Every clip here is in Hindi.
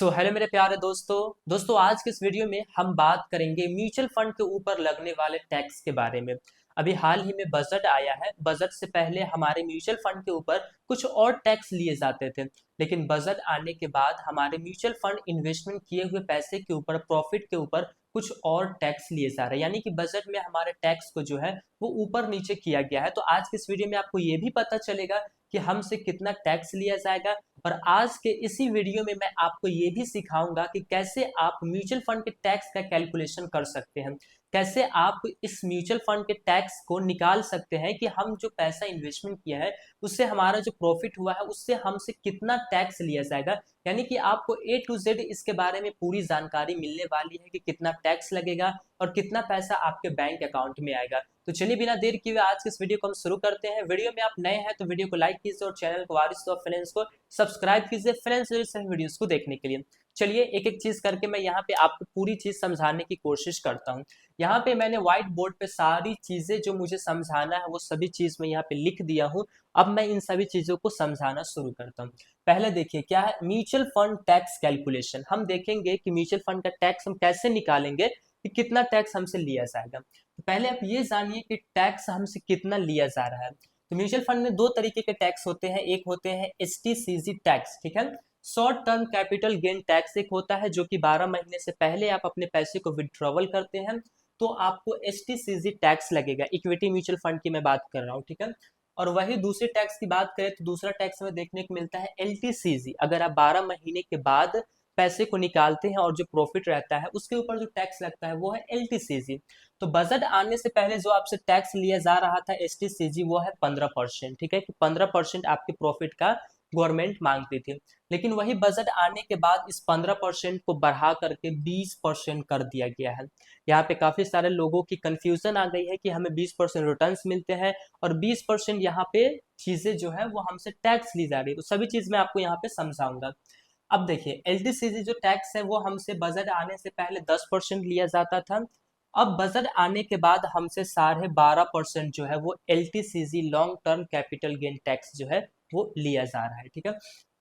हेलो मेरे प्यारे दोस्तों आज के इस वीडियो में हम बात करेंगे म्यूचुअल फंड के ऊपर लगने वाले टैक्स के बारे में। अभी हाल ही में बजट आया है। बजट से पहले हमारे म्यूचुअल फंड के ऊपर कुछ और टैक्स लिए जाते थे, लेकिन बजट आने के बाद हमारे म्यूचुअल फंड इन्वेस्टमेंट किए हुए पैसे के ऊपर, प्रॉफिट के ऊपर कुछ और टैक्स लिए जा रहे हैं। यानी कि बजट में हमारे टैक्स को जो है वो ऊपर नीचे किया गया है। तो आज के इस वीडियो में आपको ये भी पता चलेगा कि हमसे कितना टैक्स लिया जाएगा, और आज के इसी वीडियो में मैं आपको ये भी सिखाऊंगा कि कैसे आप म्यूचुअल फंड के टैक्स का कैलकुलेशन कर सकते हैं, कैसे आप इस म्यूचुअल फंड के टैक्स को निकाल सकते हैं कि हम जो पैसा इन्वेस्टमेंट किया है उससे हमारा जो प्रॉफिट हुआ है उससे हमसे कितना टैक्स लिया जाएगा। यानी कि आपको ए टू जेड इसके बारे में पूरी जानकारी मिलने वाली है कि कितना टैक्स लगेगा और कितना पैसा आपके बैंक अकाउंट में आएगा। तो चलिए बिना देर किए आज के इस वीडियो को हम शुरू करते हैं। वीडियो में आप नए हैं तो वीडियो को लाइक कीजिए और चैनल को वारिस ऑफ फाइनेंस को सब्सक्राइब कीजिए फ्रेंड्स वीडियोस को देखने के लिए। चलिए एक एक चीज करके मैं यहाँ पे आपको पूरी चीज समझाने की कोशिश करता हूँ। यहाँ पे मैंने व्हाइट बोर्ड पे सारी चीजें जो मुझे समझाना है वो सभी चीज मैं यहाँ पे लिख दिया हूँ। अब मैं इन सभी चीजों को समझाना शुरू करता हूँ। पहले देखिए क्या है म्यूचुअल फंड टैक्स कैलकुलेशन। हम देखेंगे कि म्यूचुअल फंड का टैक्स हम कैसे निकालेंगे, कि कितना टैक्स हमसे लिया जाएगा। तो पहले आप ये जानिए कि टैक्स हमसे कितना लिया जा रहा है। तो म्यूचुअल फंड में दो तरीके के टैक्स होते हैं। एक होते हैं एसटीसीजी टैक्स, ठीक है, short term capital gain tax. एक होता है जो कि 12 महीने से पहले आप अपने पैसे को विड्रॉवल करते हैं तो आपको एसटीसीजी टैक्स लगेगा। इक्विटी म्यूचुअल फंड की मैं बात कर रहा हूँ, ठीक है। और वही दूसरे टैक्स की बात करें तो दूसरा टैक्स हमें देखने को मिलता है एलटीसीजी। अगर आप 12 महीने के बाद पैसे को निकालते हैं और जो प्रॉफिट रहता है उसके ऊपर जो टैक्स लगता है वो है एलटीसीजी। तो बजट आने से पहले जो आपसे टैक्स लिया जा रहा था एसटीसीजी वो है 15%, ठीक है, कि 15% आपके प्रॉफिट का गवर्नमेंट मांगती थी। लेकिन वही बजट आने के बाद इस 15% को बढ़ा करके 20% कर दिया गया है। यहाँ पे काफी सारे लोगों की कंफ्यूजन आ गई है कि हमें 20% रिटर्न्स मिलते हैं और 20% यहाँ पे चीजें जो है वो हमसे टैक्स ली जा रही है। तो सभी चीज मैं आपको यहाँ पे समझाऊंगा। अब देखिए एलटीसीजी जो टैक्स है वो हमसे बजट आने से पहले 10% लिया जाता था। अब बजट आने के बाद हमसे 12.5% जो है वो LTCG long term capital gain tax जो है वो लिया जा रहा है, ठीक है।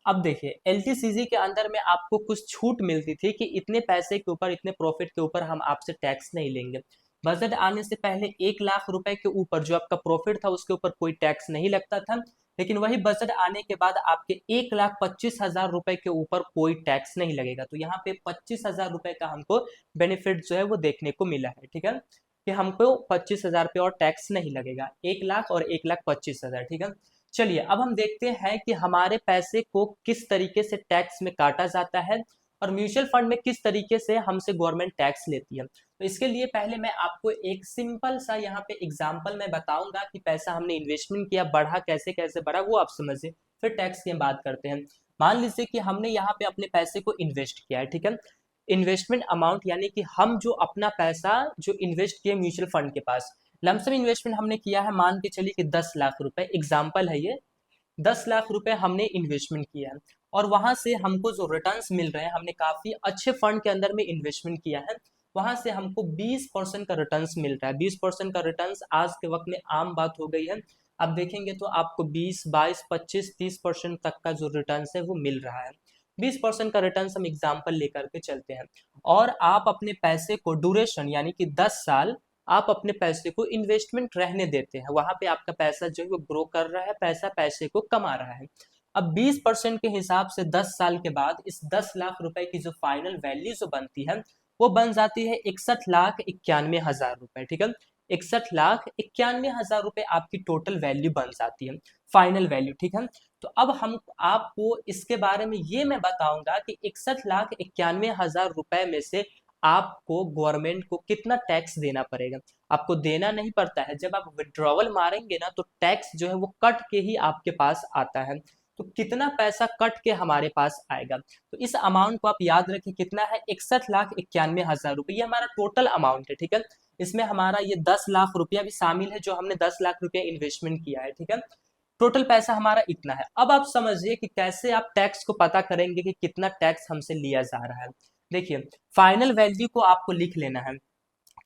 अब देखिए एलटीसीजी के अंदर में आपको कुछ छूट मिलती थी कि इतने पैसे के ऊपर, इतने प्रॉफिट के ऊपर हम आपसे टैक्स नहीं लेंगे। बजट आने से पहले 1 लाख रुपए के ऊपर जो आपका प्रॉफिट था उसके ऊपर कोई टैक्स नहीं लगता था। लेकिन वही बजट आने के बाद आपके 1,25,000 रुपए के ऊपर कोई टैक्स नहीं लगेगा। तो यहाँ पे 25,000 रुपए का हमको बेनिफिट जो है वो देखने को मिला है, ठीक है, कि हमको 25,000 पे और टैक्स नहीं लगेगा। 1 लाख और 1,25,000, ठीक है। चलिए अब हम देखते हैं कि हमारे पैसे को किस तरीके से टैक्स में काटा जाता है और म्यूचुअल फंड में किस तरीके से हमसे गवर्नमेंट टैक्स लेती है। तो इसके लिए पहले मैं आपको एक सिंपल सा यहाँ पे एग्जांपल मैं बताऊंगा कि पैसा हमने इन्वेस्टमेंट किया, बढ़ा कैसे कैसे बढ़ा वो आप समझिए, फिर टैक्स की हम बात करते हैं। मान लीजिए कि हमने यहाँ पे अपने पैसे को इन्वेस्ट किया है, ठीक है। इन्वेस्टमेंट अमाउंट यानी कि हम जो अपना पैसा जो इन्वेस्ट किए म्यूचुअल फंड के पास, लमसम इन्वेस्टमेंट हमने किया है, मान के चलिए कि 10 लाख रुपए, एग्जाम्पल है ये। 10 लाख रुपए हमने इन्वेस्टमेंट किया है और वहां से हमको जो रिटर्न्स मिल रहे हैं, हमने काफी अच्छे फंड के अंदर में इन्वेस्टमेंट किया है, वहां से हमको 20% का रिटर्न्स मिल रहा है। 20% का रिटर्न्स आज के वक्त में आम बात हो गई है। आप देखेंगे तो आपको 20, 22, 25, 30% तक का जो रिटर्न्स है वो मिल रहा है। 20% का रिटर्न्स हम एग्जाम्पल लेकर के चलते हैं। और आप अपने पैसे को ड्यूरेशन यानी कि 10 साल आप अपने पैसे को इन्वेस्टमेंट रहने देते हैं, वहां पे आपका पैसा जो है वो ग्रो कर रहा है, पैसा पैसे को कमा रहा है। अब 20% के हिसाब से 10 साल के बाद इस 10 लाख रुपए की जो फाइनल वैल्यू जो बनती है वो बन जाती है 61,91,000 रुपए, ठीक है। 61,91,000 रुपए आपकी टोटल वैल्यू बन जाती है, फाइनल वैल्यू, ठीक है। तो अब हम आपको इसके बारे में ये मैं बताऊंगा कि 61,91,000 रुपए में से आपको गवर्नमेंट को कितना टैक्स देना पड़ेगा। आपको देना नहीं पड़ता है, जब आप विड्रॉवल मारेंगे ना तो टैक्स जो है वो कट के ही आपके पास आता है। तो कितना पैसा कट के हमारे पास आएगा, तो इस अमाउंट को आप याद रखिए कितना है, 61,91,000 रुपए, ये हमारा टोटल अमाउंट है, ठीक है। इसमें हमारा ये 10 लाख रुपया भी शामिल है जो हमने 10 लाख रुपया इन्वेस्टमेंट किया है, ठीक है। टोटल पैसा हमारा इतना है। अब आप समझिए कि कैसे आप टैक्स को पता करेंगे कि कितना टैक्स हमसे लिया जा रहा है। देखिए फाइनल वैल्यू को आपको लिख लेना है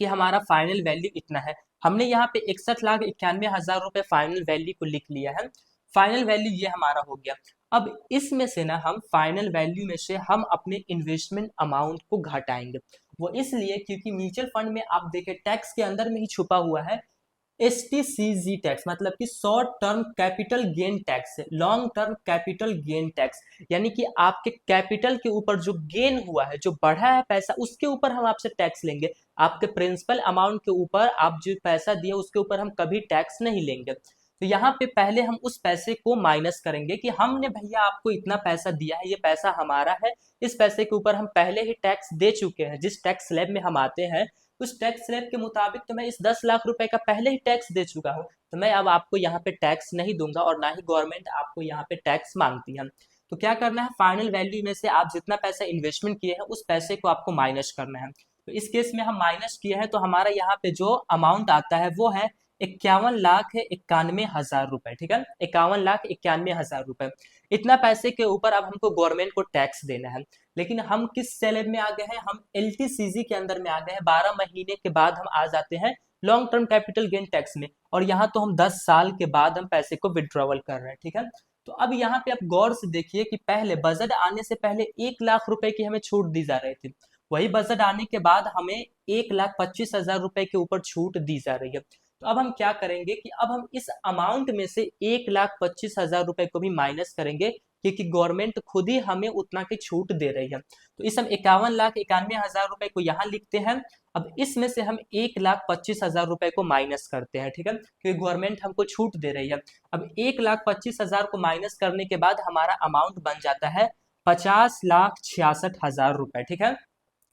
कि हमारा फाइनल वैल्यू इतना है। हमने यहाँ पे 61,91,000 रुपए फाइनल वैल्यू को लिख लिया है। फाइनल वैल्यू ये हमारा हो गया। अब इसमें से ना हम फाइनल वैल्यू में से हम अपने इन्वेस्टमेंट अमाउंट को घटाएंगे। वो इसलिए क्योंकि म्यूचुअल फंड में आप देखें टैक्स के अंदर में ही छुपा हुआ है STCG टैक्स, मतलब कि short term capital gain tax, long term capital gain tax. यानी कि आपके कैपिटल के ऊपर जो गेन हुआ है, जो बढ़ा है पैसा, उसके ऊपर हम आपसे टैक्स लेंगे। आपके प्रिंसिपल अमाउंट के ऊपर आप जो पैसा दिए उसके ऊपर हम कभी टैक्स नहीं लेंगे। तो यहाँ पे पहले हम उस पैसे को माइनस करेंगे कि हमने भैया आपको इतना पैसा दिया है, ये पैसा हमारा है, इस पैसे के ऊपर हम पहले ही टैक्स दे चुके हैं। जिस टैक्स स्लैब में हम आते हैं उस टैक्स स्लैब के मुताबिक तो मैं इस 10 लाख रुपए का पहले ही टैक्स दे चुका हूँ, तो मैं अब आपको यहाँ पे टैक्स नहीं दूंगा और ना ही गवर्नमेंट आपको यहाँ पे टैक्स मांगती है। तो क्या करना है, फाइनल वैल्यू में से आप जितना पैसा इन्वेस्टमेंट किए हैं उस पैसे को आपको माइनस करना है। तो इस केस में हम माइनस किए हैं तो हमारा यहाँ पे जो अमाउंट आता है वो है 51,91,000 रुपए। ठीक है, 51,91,000 रुपए। इतना पैसे के ऊपर अब हमको गवर्नमेंट को टैक्स देना है। लेकिन हम किस स्लैब में आ गए हैं, हम LTCG के अंदर में आ गए हैं। 12 महीने के बाद हम आ जाते हैं long term capital gain tax में, और यहाँ तो हम 10 साल के बाद हम पैसे को विड्रॉवल कर रहे हैं। ठीक है, तो अब यहाँ पे आप गौर से देखिए कि पहले बजट आने से पहले 1 लाख रुपए की हमें छूट दी जा रही थी, वही बजट आने के बाद हमें 1,25,000 रुपए के ऊपर छूट दी जा रही है। तो अब हम क्या करेंगे कि अब हम इस अमाउंट में से 1,25,000 रुपए को भी माइनस करेंगे, क्योंकि गवर्नमेंट खुद ही हमें उतना की छूट दे रही है। तो इस हम 51,91,000 रुपए को यहाँ लिखते हैं। अब इसमें से हम 1,25,000 रुपए को माइनस करते हैं। ठीक है, क्योंकि गवर्नमेंट हमको छूट दे रही है। अब 1,25,000 को माइनस करने के बाद हमारा अमाउंट बन जाता है 50,66,000 रुपए। ठीक है,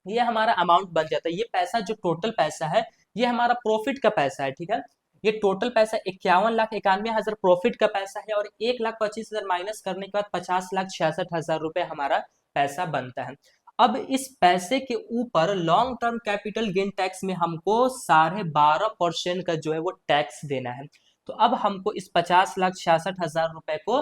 ये हमारा अमाउंट बन जाता है। ये पैसा जो टोटल पैसा है ये हमारा प्रॉफिट का पैसा है। ठीक है, ये टोटल पैसा 51,91,000 प्रॉफिट का पैसा है, और 1,25,000 माइनस करने के बाद 50,66,000 रुपए हमारा पैसा बनता है। अब इस पैसे के ऊपर long term capital gain tax में हमको 12.5% का जो है वो टैक्स देना है। तो अब हमको इस 50,66,000 रुपए को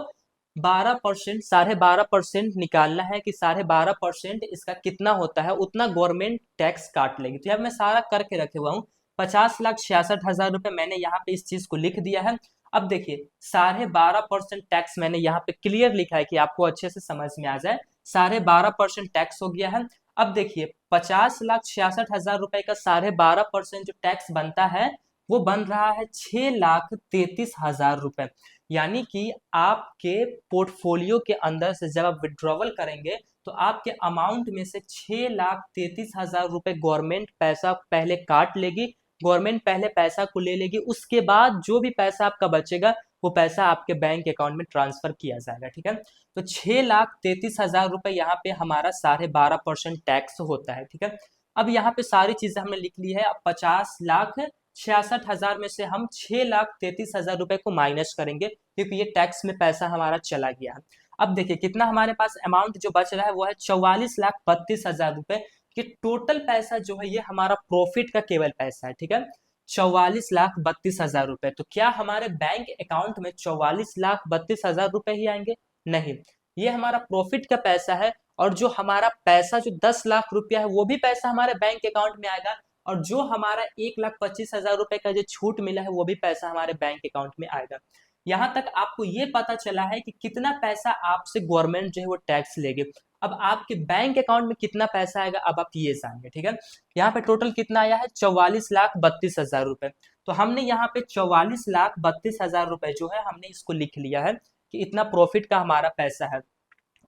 12%, 12.5% निकालना है कि 12.5% इसका कितना होता है, उतना गवर्नमेंट टैक्स काट लेगी। तो यार मैं सारा करके रखे हुआ हूँ, 50,66,000 रुपए मैंने यहाँ पे इस चीज को लिख दिया है। अब देखिए 12.5% टैक्स मैंने यहाँ पे क्लियर लिखा है कि आपको अच्छे से समझ में आ जाए। 12.5% टैक्स हो गया है। अब देखिए 50,66,000 रुपए का 12.5% जो टैक्स बनता है वो बन रहा है 6,33,000 रुपए। यानी कि आपके पोर्टफोलियो के अंदर से जब आप विड्रॉवल करेंगे तो आपके अमाउंट में से 6,33,000 रुपए गवर्नमेंट पैसा पहले काट लेगी। गवर्नमेंट पहले पैसा को ले लेगी, उसके बाद जो भी पैसा आपका बचेगा वो पैसा आपके बैंक अकाउंट में ट्रांसफर किया जाएगा। ठीक है, तो 6,33,000 रुपए यहाँ पे हमारा 12.5% टैक्स होता है। ठीक है, अब यहाँ पे सारी चीजें हमने लिख ली है। अब 50,66,000 में से हम 6,33,000 रुपए को माइनस करेंगे, क्योंकि ये टैक्स में पैसा हमारा चला गया है। अब देखिए कितना हमारे पास अमाउंट जो बच रहा है वो है 44,32,000 रुपए। ये टोटल पैसा जो है ये हमारा प्रॉफिट का केवल पैसा है। ठीक है, 44,32,000 रुपए। तो क्या हमारे बैंक अकाउंट में 44,32,000 रुपए ही आएंगे? नहीं, ये हमारा प्रॉफिट का पैसा है। और जो हमारा पैसा जो 10 लाख रुपया है वो भी पैसा हमारे बैंक अकाउंट में आएगा, और जो हमारा 1,25,000 रुपए का जो छूट मिला है वो भी पैसा हमारे बैंक अकाउंट में आएगा। यहाँ तक आपको ये पता चला है कि कितना पैसा आपसे गवर्नमेंट जो है वो टैक्स लेगी। अब आपके बैंक अकाउंट में कितना पैसा आएगा अब आप ये जानिए। ठीक है, यहाँ पे टोटल कितना आया है 44,32,000 रुपए। तो हमने यहाँ पे 44,32,000 रुपए जो है हमने इसको लिख लिया है कि इतना प्रॉफिट का हमारा पैसा है।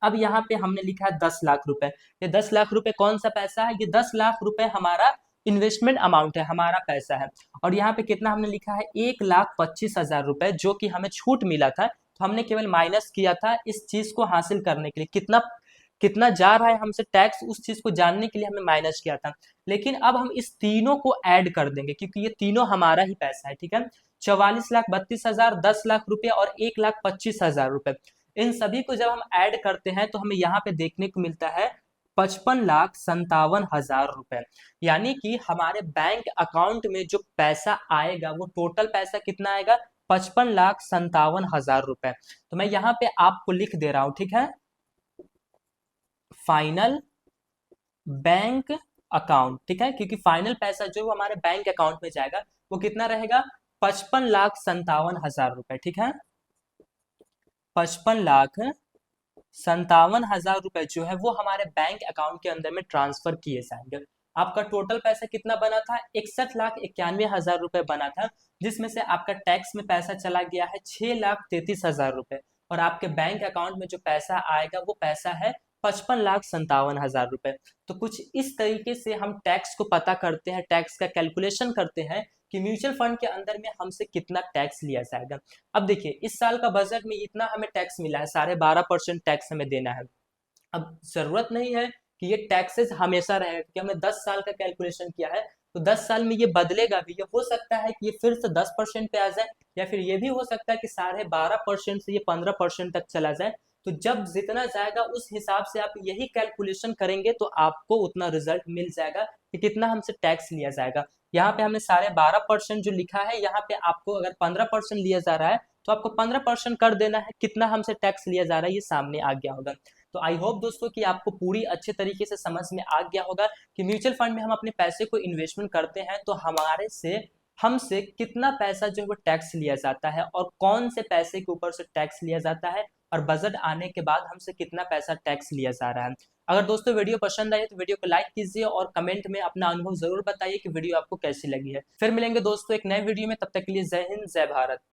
अब यहाँ पे हमने लिखा है 10 लाख रुपए। ये 10 लाख रुपए कौन सा पैसा है? ये 10 लाख रुपए हमारा इन्वेस्टमेंट अमाउंट है, हमारा पैसा है। और यहाँ पे कितना हमने लिखा है 1,25,000 रुपए, जो कि हमें छूट मिला था। तो हमने केवल माइनस किया था इस चीज को हासिल करने के लिए, कितना कितना जा रहा है हमसे टैक्स उस चीज को जानने के लिए हमने माइनस किया था। लेकिन अब हम इस तीनों को ऐड कर देंगे, क्योंकि ये तीनों हमारा ही पैसा है। ठीक है, 44,32,000, 10 लाख रुपए और 1,25,000 रुपए, इन सभी को जब हम ऐड करते हैं तो हमें यहाँ पे देखने को मिलता है 55,57,000 रुपए। यानी कि हमारे बैंक अकाउंट में जो पैसा आएगा वो टोटल पैसा कितना आएगा? 55,57,000 रुपए। तो मैं यहाँ पे आपको लिख दे रहा हूं। ठीक है, फाइनल बैंक अकाउंट। ठीक है, क्योंकि फाइनल पैसा जो हमारे बैंक अकाउंट में जाएगा वो कितना रहेगा? 55,57,000 रुपए। ठीक है, 55,57,000 57,000 रुपए जो है वो हमारे बैंक अकाउंट के अंदर में ट्रांसफर किए जाएंगे। आपका टोटल पैसा कितना बना था? 61,91,000 रुपए बना था, जिसमें से आपका टैक्स में पैसा चला गया है 6,33,000 रुपए, और आपके बैंक अकाउंट में जो पैसा आएगा वो पैसा है 55,57,000 रुपए। तो कुछ इस तरीके से हम टैक्स को पता करते हैं, टैक्स का कैलकुलेशन करते हैं कि म्यूचुअल फंड के अंदर में हमसे कितना टैक्स लिया जाएगा। अब देखिए, इस साल का बजट में इतना हमें टैक्स मिला है, 12.5% टैक्स हमें देना है। अब जरूरत नहीं है कि ये टैक्सेस हमेशा रहे, क्योंकि हमने 10 साल का कैलकुलेशन किया है, तो 10 साल में ये बदलेगा भी। ये हो सकता है कि ये फिर से 10% पे आ जाए, या फिर ये भी हो सकता है कि 12.5% से ये 15% तक चला जाए। तो जब जितना जाएगा उस हिसाब से आप यही कैलकुलेशन करेंगे तो आपको उतना रिजल्ट मिल जाएगा कि कितना हमसे टैक्स लिया जाएगा। यहाँ पे हमने 12.5% जो लिखा है, यहाँ पे आपको अगर 15% लिया जा रहा है तो आपको 15% कर देना है। कितना हमसे टैक्स लिया जा रहा है ये सामने आ गया होगा। तो आई होप दोस्तों कि आपको पूरी अच्छे तरीके से समझ में आ गया होगा कि म्यूचुअल फंड में हम अपने पैसे को इन्वेस्टमेंट करते हैं तो हमारे से हमसे कितना पैसा जो है वो टैक्स लिया जाता है, और कौन से पैसे के ऊपर से टैक्स लिया जाता है, और बजट आने के बाद हमसे कितना पैसा टैक्स लिया जा रहा है। अगर दोस्तों वीडियो पसंद आई तो वीडियो को लाइक कीजिए और कमेंट में अपना अनुभव जरूर बताइए कि वीडियो आपको कैसी लगी है। फिर मिलेंगे दोस्तों एक नए वीडियो में, तब तक के लिए जय हिंद जय भारत।